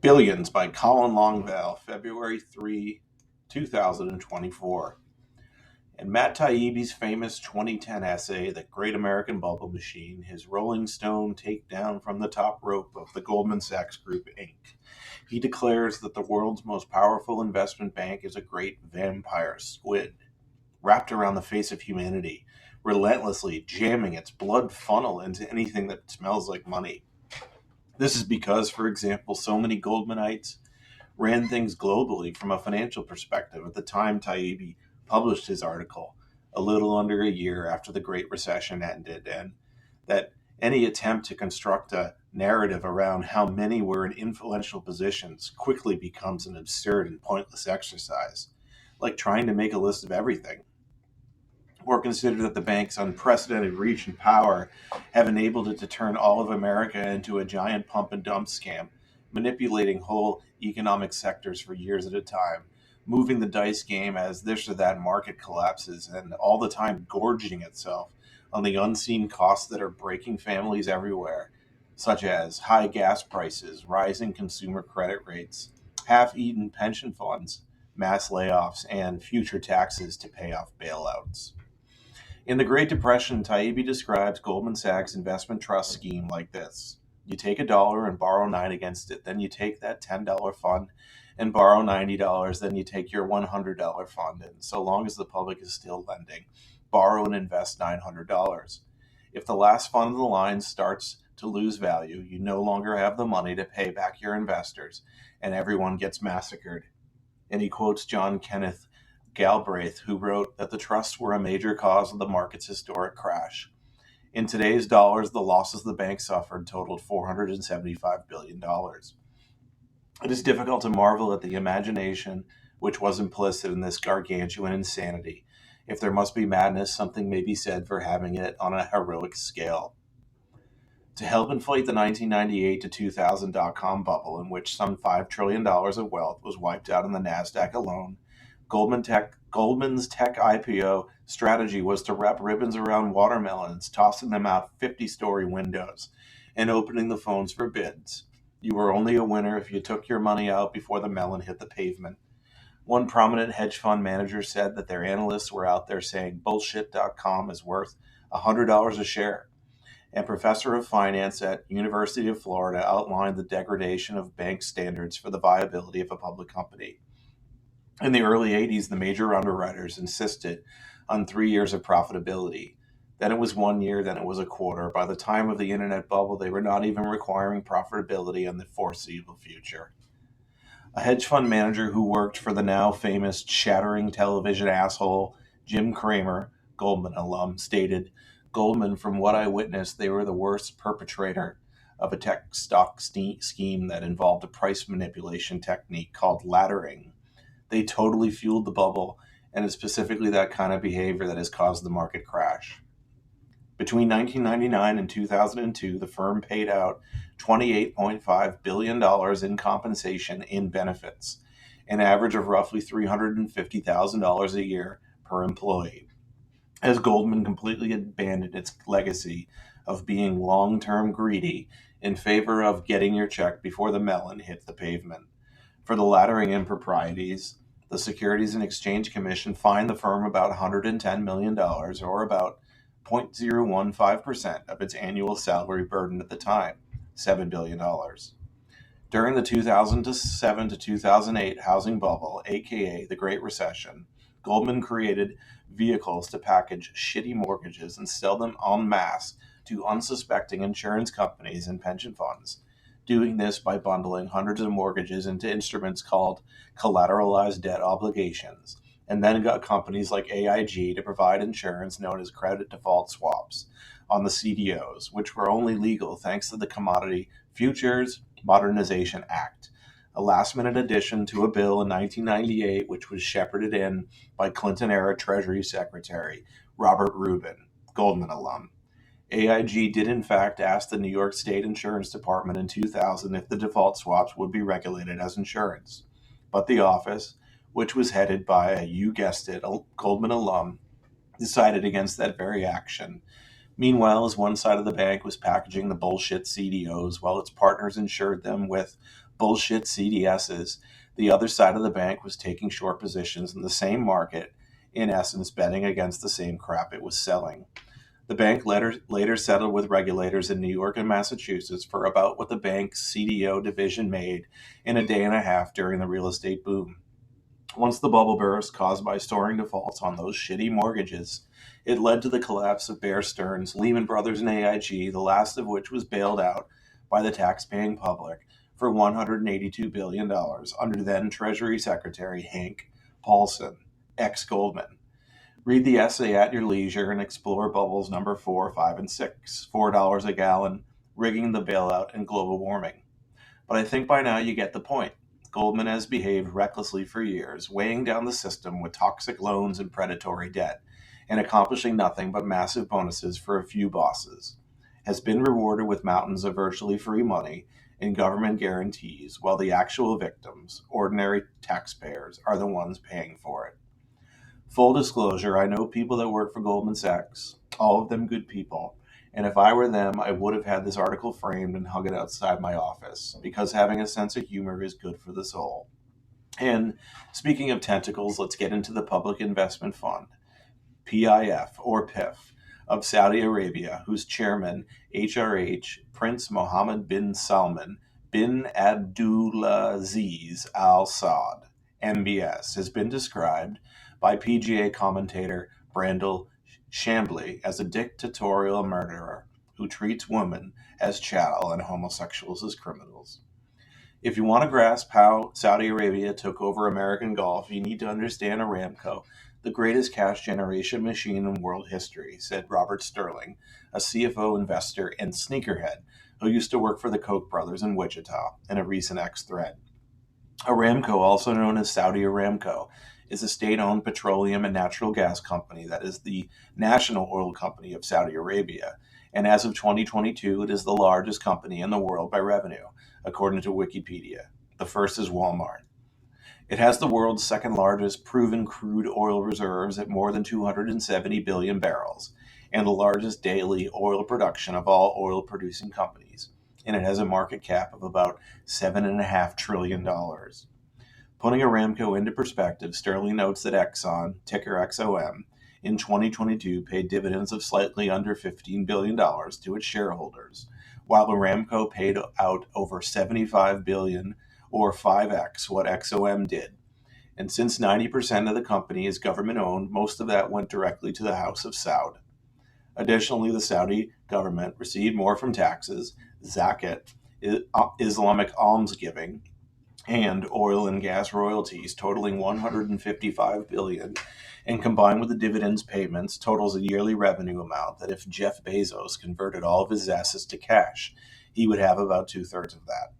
Billions by Colin Longvale, February 3, 2024. In Matt Taibbi's famous 2010 essay, The Great American Bubble Machine, his Rolling Stone takedown from the top rope of the Goldman Sachs Group, Inc., he declares that the world's most powerful investment bank is a great vampire squid, wrapped around the face of humanity, relentlessly jamming its blood funnel into anything that smells like money. This is because, for example, so many Goldmanites ran things globally from a financial perspective at the time Taibbi published his article, a little under a year after the Great Recession ended, and that any attempt to construct a narrative around how many were in influential positions quickly becomes an absurd and pointless exercise, like trying to make a list of everything. Or consider that the bank's unprecedented reach and power have enabled it to turn all of America into a giant pump and dump scam, manipulating whole economic sectors for years at a time, moving the dice game as this or that market collapses, and all the time gorging itself on the unseen costs that are breaking families everywhere, such as high gas prices, rising consumer credit rates, half-eaten pension funds, mass layoffs, and future taxes to pay off bailouts. In the Great Depression, Taibbi describes Goldman Sachs' investment trust scheme like this. You take $1 and borrow $9 against it. Then you take that $10 fund and borrow $90. Then you take your $100 fund. And so long as the public is still lending, borrow and invest $900. If the last fund of the line starts to lose value, you no longer have the money to pay back your investors, and everyone gets massacred. And he quotes John Kenneth Galbraith, who wrote that the trusts were a major cause of the market's historic crash. In today's dollars, the losses the bank suffered totaled $475 billion. It is difficult to marvel at the imagination which was implicit in this gargantuan insanity. If there must be madness, something may be said for having it on a heroic scale. To help inflate the 1998 to 2000 dot-com bubble, in which some $5 trillion of wealth was wiped out in the NASDAQ alone, Goldman's tech IPO strategy was to wrap ribbons around watermelons, tossing them out 50-story windows, and opening the phones for bids. You were only a winner if you took your money out before the melon hit the pavement. One prominent hedge fund manager said that their analysts were out there saying bullshit.com is worth $100 a share. And professor of finance at University of Florida outlined the degradation of bank standards for the viability of a public company. In the early 80s, the major underwriters insisted on 3 years of profitability. Then it was 1 year, then it was a quarter. By the time of the internet bubble, they were not even requiring profitability in the foreseeable future. A hedge fund manager who worked for the now famous shattering television asshole Jim Cramer, Goldman alum, stated, "Goldman, from what I witnessed, they were the worst perpetrator of a tech stock scheme that involved a price manipulation technique called laddering. They totally fueled the bubble, and it's specifically that kind of behavior that has caused the market crash." Between 1999 and 2002, the firm paid out $28.5 billion in compensation in benefits, an average of roughly $350,000 a year per employee, as Goldman completely abandoned its legacy of being long-term greedy in favor of getting your check before the melon hit the pavement. For the laddering improprieties, the Securities and Exchange Commission fined the firm about $110 million, or about 0.015% of its annual salary burden at the time, $7 billion. During the 2007 to 2008 housing bubble, aka the Great Recession, Goldman created vehicles to package shitty mortgages and sell them en masse to unsuspecting insurance companies and pension funds, doing this by bundling hundreds of mortgages into instruments called collateralized debt obligations, and then got companies like AIG to provide insurance known as credit default swaps on the CDOs, which were only legal thanks to the Commodity Futures Modernization Act, a last-minute addition to a bill in 1998 which was shepherded in by Clinton-era Treasury Secretary Robert Rubin, Goldman alum. AIG did in fact ask the New York State Insurance Department in 2000 if the default swaps would be regulated as insurance. But the office, which was headed by a, you guessed it, a Goldman alum, decided against that very action, Meanwhile, as one side of the bank was packaging the bullshit CDOs while its partners insured them with bullshit CDSs, the other side of the bank was taking short positions in the same market, in essence, betting against the same crap it was selling. The bank later settled with regulators in New York and Massachusetts for about what the bank's CDO division made in a day and a half during the real estate boom. Once the bubble burst caused by soaring defaults on those shitty mortgages, it led to the collapse of Bear Stearns, Lehman Brothers, and AIG, the last of which was bailed out by the tax-paying public for $182 billion under then Treasury Secretary Hank Paulson, ex-Goldman. Read the essay at your leisure and explore bubbles number 4, 5, and 6, $4 a gallon, rigging the bailout, and global warming. But I think by now you get the point. Goldman has behaved recklessly for years, weighing down the system with toxic loans and predatory debt, and accomplishing nothing but massive bonuses for a few bosses. Has been rewarded with mountains of virtually free money and government guarantees, while the actual victims, ordinary taxpayers, are the ones paying for it. Full disclosure, I know people that work for Goldman Sachs, all of them good people, and if I were them, I would have had this article framed and hung it outside my office, because having a sense of humor is good for the soul. And speaking of tentacles, let's get into the Public Investment Fund, PIF or PIF, of Saudi Arabia, whose chairman, HRH Prince Mohammed bin Salman bin Abdulaziz Al Saud, MBS, has been described by PGA commentator Brandel Chambly as a dictatorial murderer who treats women as chattel and homosexuals as criminals. If you want to grasp how Saudi Arabia took over American golf, you need to understand Aramco, the greatest cash generation machine in world history, said Robert Sterling, a CFO investor and sneakerhead who used to work for the Koch brothers in Wichita, in a recent X thread. Aramco, also known as Saudi Aramco, is a state-owned petroleum and natural gas company that is the national oil company of Saudi Arabia, and as of 2022, it is the largest company in the world by revenue, according to Wikipedia. The first is Walmart. It has the world's second largest proven crude oil reserves at more than 270 billion barrels, and the largest daily oil production of all oil-producing companies, and it has a market cap of about $7.5 trillion. Putting Aramco into perspective, Sterling notes that Exxon, ticker XOM, in 2022 paid dividends of slightly under $15 billion to its shareholders, while Aramco paid out over $75 billion, or 5x what XOM did. And since 90% of the company is government-owned, most of that went directly to the House of Saud. Additionally, the Saudi government received more from taxes, zakat, Islamic almsgiving, and oil and gas royalties totaling $155 billion, and combined with the dividends payments totals a yearly revenue amount that if Jeff Bezos converted all of his assets to cash, he would have about 2/3 of that.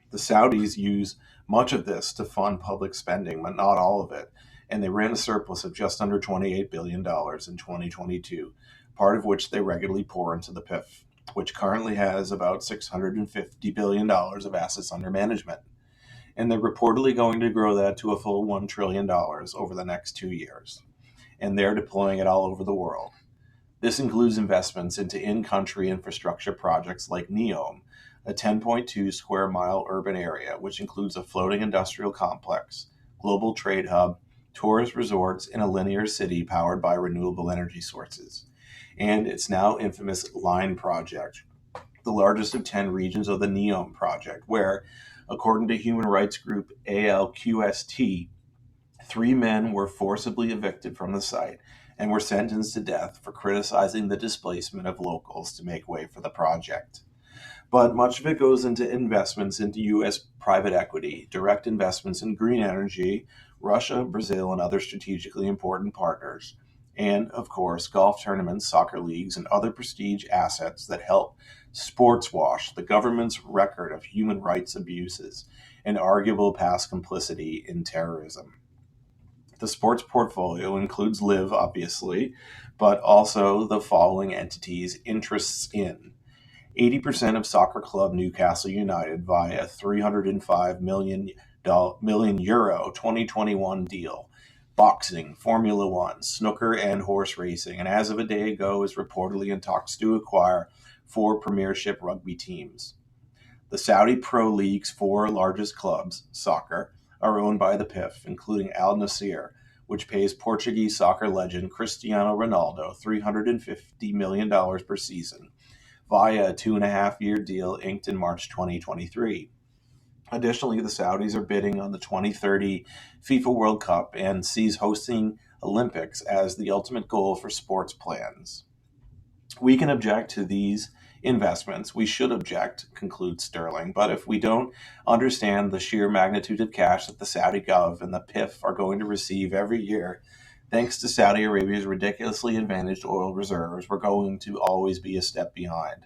The Saudis use much of this to fund public spending, but not all of it, and they ran a surplus of just under $28 billion in 2022, part of which they regularly pour into the PIF, which currently has about $650 billion of assets under management. And they're reportedly going to grow that to a full $1 trillion over the next 2 years. And they're deploying it all over the world. This includes investments into in-country infrastructure projects like NEOM, a 10.2 square mile urban area, which includes a floating industrial complex, global trade hub, tourist resorts, and a linear city powered by renewable energy sources. And its now infamous LINE project, the largest of 10 regions of the NEOM project, where, according to human rights group ALQST, 3 men were forcibly evicted from the site and were sentenced to death for criticizing the displacement of locals to make way for the project. But much of it goes into investments into U.S. private equity, direct investments in green energy, Russia, Brazil, and other strategically important partners, and, of course, golf tournaments, soccer leagues, and other prestige assets that help sports wash the government's record of human rights abuses and arguable past complicity in terrorism. The sports portfolio includes LIV, obviously, but also the following entities' interests in 80% of soccer club Newcastle United via €305 million 2021 deal, boxing, Formula One, snooker, and horse racing, and as of a day ago is reportedly in talks to acquire 4 Premiership rugby teams. The Saudi Pro League's 4 largest clubs, soccer, are owned by the PIF, including Al Nassr, which pays Portuguese soccer legend Cristiano Ronaldo $350 million per season via a 2.5-year deal inked in March 2023. Additionally, the Saudis are bidding on the 2030 FIFA World Cup and sees hosting Olympics as the ultimate goal for sports plans. We can object to these investments. We should object, concludes Sterling. But if we don't understand the sheer magnitude of cash that the Saudi Gov and the PIF are going to receive every year, thanks to Saudi Arabia's ridiculously advantaged oil reserves, we're going to always be a step behind.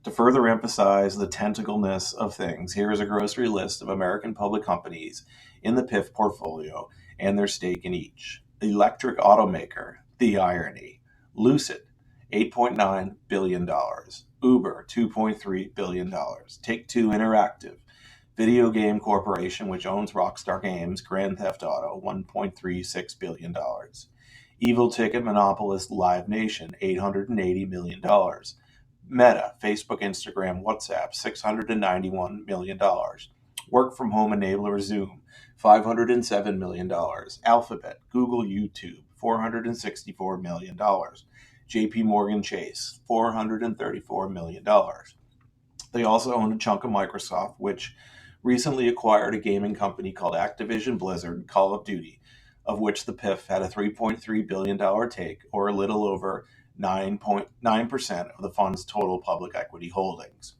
To further emphasize the tentacleness of things, here is a grocery list of American public companies in the PIF portfolio and their stake in each. Electric automaker, the irony. Lucid, $8.9 billion. Uber, $2.3 billion. Take-Two Interactive. Video Game Corporation, which owns Rockstar Games, Grand Theft Auto, $1.36 billion. Evil Ticket monopolist Live Nation, $880 million. Meta, Facebook, Instagram, WhatsApp, $691 million. Work from home enabler Zoom, $507 million. Alphabet, Google, YouTube, $464 million. JP Morgan Chase, $434 million. They also own a chunk of Microsoft, which recently acquired a gaming company called Activision Blizzard Call of Duty, of which the PIF had a $3.3 billion take, or a little over 9.9% of the fund's total public equity holdings.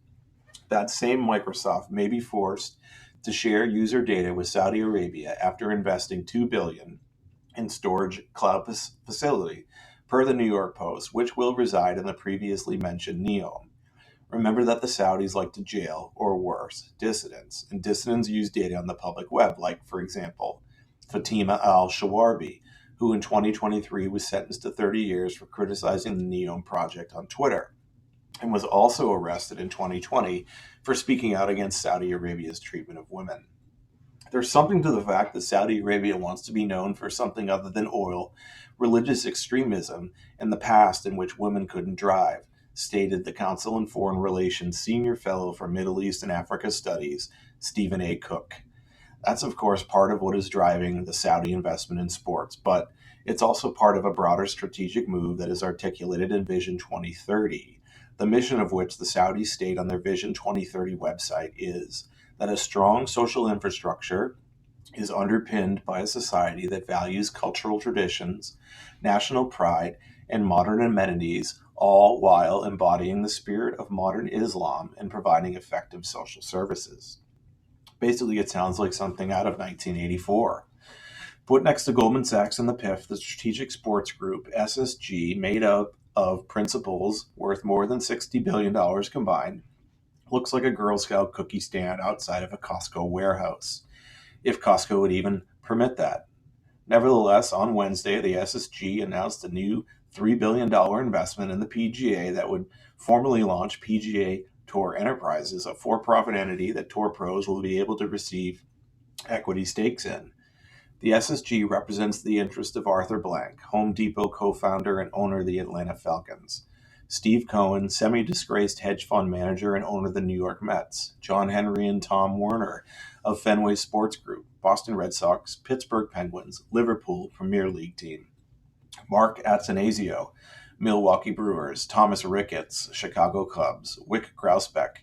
That same Microsoft may be forced to share user data with Saudi Arabia after investing $2 billion in storage cloud facility, per the New York Post, which will reside in the previously mentioned NEOM. Remember that the Saudis like to jail, or worse, dissidents, and dissidents use data on the public web, like, for example, Fatima al-Shawarbi, who in 2023 was sentenced to 30 years for criticizing the NEOM project on Twitter, and was also arrested in 2020 for speaking out against Saudi Arabia's treatment of women. There's something to the fact that Saudi Arabia wants to be known for something other than oil, religious extremism, and the past in which women couldn't drive, stated the Council on Foreign Relations Senior Fellow for Middle East and Africa Studies, Stephen A. Cook. That's, of course, part of what is driving the Saudi investment in sports, but it's also part of a broader strategic move that is articulated in Vision 2030, the mission of which the Saudis state on their Vision 2030 website is that a strong social infrastructure is underpinned by a society that values cultural traditions, national pride, and modern amenities, all while embodying the spirit of modern Islam and providing effective social services. Basically, it sounds like something out of 1984. Put next to Goldman Sachs and the PIF, the Strategic Sports Group, SSG, made up of principals worth more than $60 billion combined, looks like a Girl Scout cookie stand outside of a Costco warehouse, if Costco would even permit that. Nevertheless, on Wednesday, the SSG announced a new $3 billion investment in the PGA that would formally launch PGA Tour Enterprises, a for-profit entity that tour pros will be able to receive equity stakes in. The SSG represents the interest of Arthur Blank, Home Depot co-founder and owner of the Atlanta Falcons, Steve Cohen, semi-disgraced hedge fund manager and owner of the New York Mets, John Henry and Tom Werner of Fenway Sports Group, Boston Red Sox, Pittsburgh Penguins, Liverpool Premier League team, Mark Attanasio, Milwaukee Brewers, Thomas Ricketts, Chicago Cubs, Wyc Grousbeck,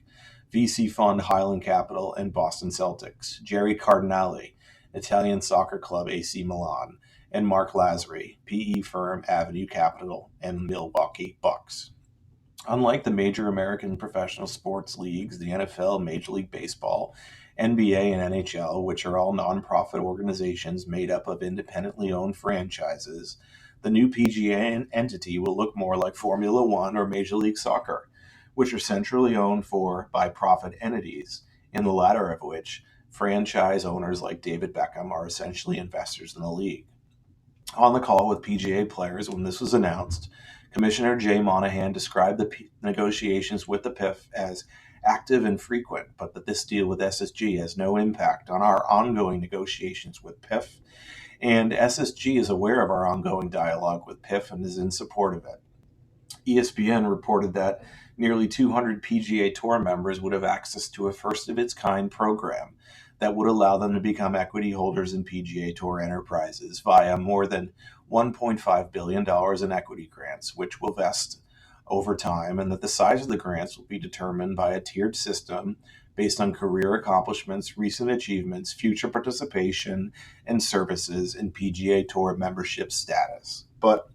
VC Fund Highland Capital, and Boston Celtics, Jerry Cardinale, Italian soccer club AC Milan, and Mark Lazary, PE firm Avenue Capital, and Milwaukee Bucks. Unlike the major American professional sports leagues, the NFL, Major League Baseball, NBA, and NHL, which are all nonprofit organizations made up of independently owned franchises, the new PGA entity will look more like Formula One or Major League Soccer, which are centrally owned by profit entities, in the latter of which franchise owners like David Beckham are essentially investors in the league. On the call with PGA players when this was announced, Commissioner Jay Monahan described the negotiations with the PIF as active and frequent, but that this deal with SSG has no impact on our ongoing negotiations with PIF And SSG is aware of our ongoing dialogue with PIF and is in support of it. ESPN reported that nearly 200 PGA Tour members would have access to a first-of-its-kind program that would allow them to become equity holders in PGA Tour enterprises via more than $1.5 billion in equity grants, which will vest over time, and that the size of the grants will be determined by a tiered system based on career accomplishments, recent achievements, future participation, and services in PGA Tour membership status. But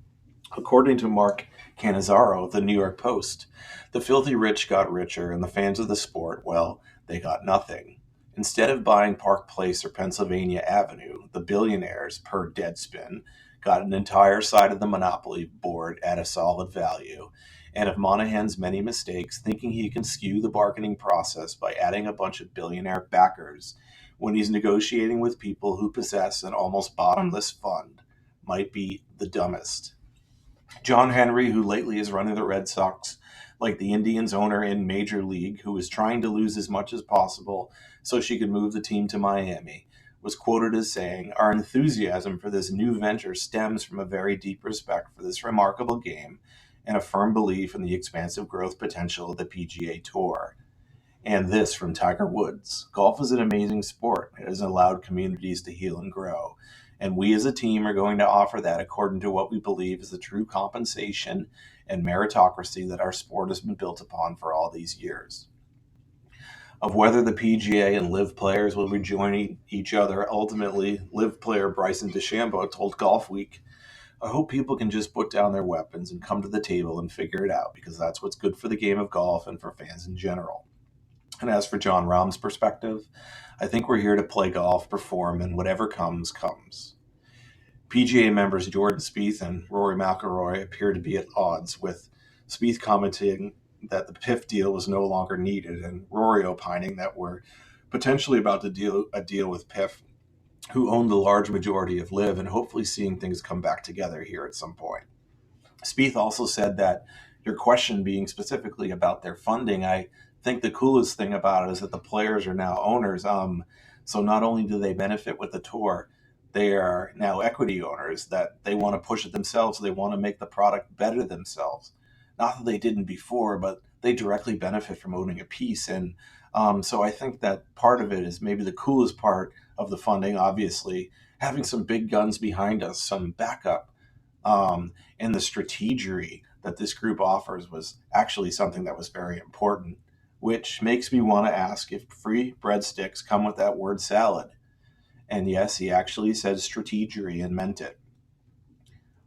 according to Mark Cannizzaro of the New York Post, the filthy rich got richer and the fans of the sport, well, they got nothing. Instead of buying Park Place or Pennsylvania Avenue, the billionaires, per Deadspin, got an entire side of the monopoly board at a solid value. And of Monahan's many mistakes, thinking he can skew the bargaining process by adding a bunch of billionaire backers when he's negotiating with people who possess an almost bottomless fund might be the dumbest. John Henry, who lately is running the Red Sox like the Indians owner in Major League, who is trying to lose as much as possible so she could move the team to Miami, was quoted as saying, "Our enthusiasm for this new venture stems from a very deep respect for this remarkable game and a firm belief in the expansive growth potential of the PGA Tour." And this from Tiger Woods: "Golf is an amazing sport. It has allowed communities to heal and grow. And we as a team are going to offer that according to what we believe is the true compensation and meritocracy that our sport has been built upon for all these years." Of whether the PGA and LIV players will be joining each other, ultimately, LIV player Bryson DeChambeau told Golf Week, "I hope people can just put down their weapons and come to the table and figure it out, because that's what's good for the game of golf and for fans in general." And as for John Rahm's perspective, "I think we're here to play golf, perform, and whatever comes, comes." PGA members Jordan Spieth and Rory McIlroy appear to be at odds, with Spieth commenting that the PIF deal was no longer needed, and Rory opining that we're potentially about to deal a deal with PIF, who own the large majority of LIV, and hopefully seeing things come back together here at some point. Spieth also said that your question being specifically about their funding, "I think the coolest thing about it is that the players are now owners. So not only do they benefit with the tour, they are now equity owners, that they want to push it themselves. They want to make the product better themselves. Not that they didn't before, but they directly benefit from owning a piece." And so I think that part of it is maybe the coolest part of the funding, obviously, having some big guns behind us, some backup, and the strategery that this group offers was actually something that was very important, which makes me want to ask if free breadsticks come with that word salad. And yes, he actually said strategery and meant it.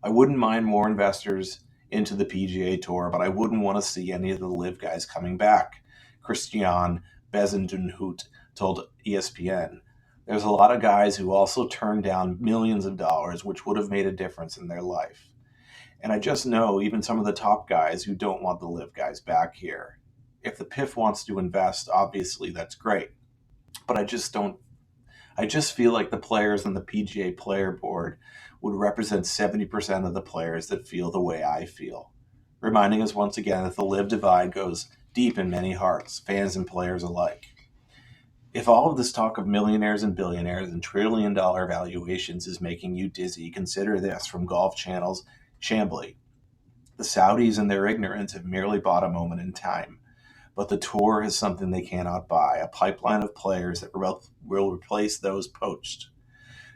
I wouldn't mind more investors into the PGA Tour, but I wouldn't want to see any of the LIV guys coming back, Christian Bezendenhout told ESPN. "There's a lot of guys who also turned down millions of dollars, which would have made a difference in their life. And I just know even some of the top guys who don't want the LIV guys back here. If the PIF wants to invest, obviously that's great. But I just feel like the players on the PGA Player Board would represent 70% of the players that feel the way I feel." Reminding us once again that the LIV divide goes deep in many hearts, fans and players alike. If all of this talk of millionaires and billionaires and trillion-dollar valuations is making you dizzy, consider this from Golf Channel's Chambly. "The Saudis in their ignorance have merely bought a moment in time. But the tour is something they cannot buy, a pipeline of players that will replace those poached.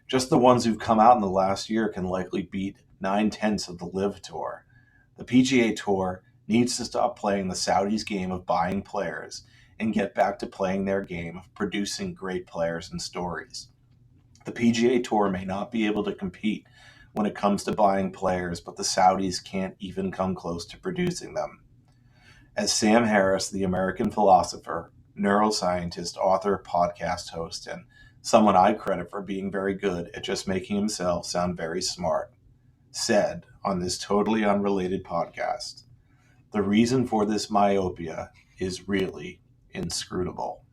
Just the ones who've come out in the last year can likely beat 9/10 of the LIV Tour. The PGA Tour needs to stop playing the Saudis' game of buying players and get back to playing their game of producing great players and stories. The PGA Tour may not be able to compete when it comes to buying players, but the Saudis can't even come close to producing them." As Sam Harris, the American philosopher, neuroscientist, author, podcast host, and someone I credit for being very good at just making himself sound very smart, said on this totally unrelated podcast, "The reason for this myopia is really inscrutable."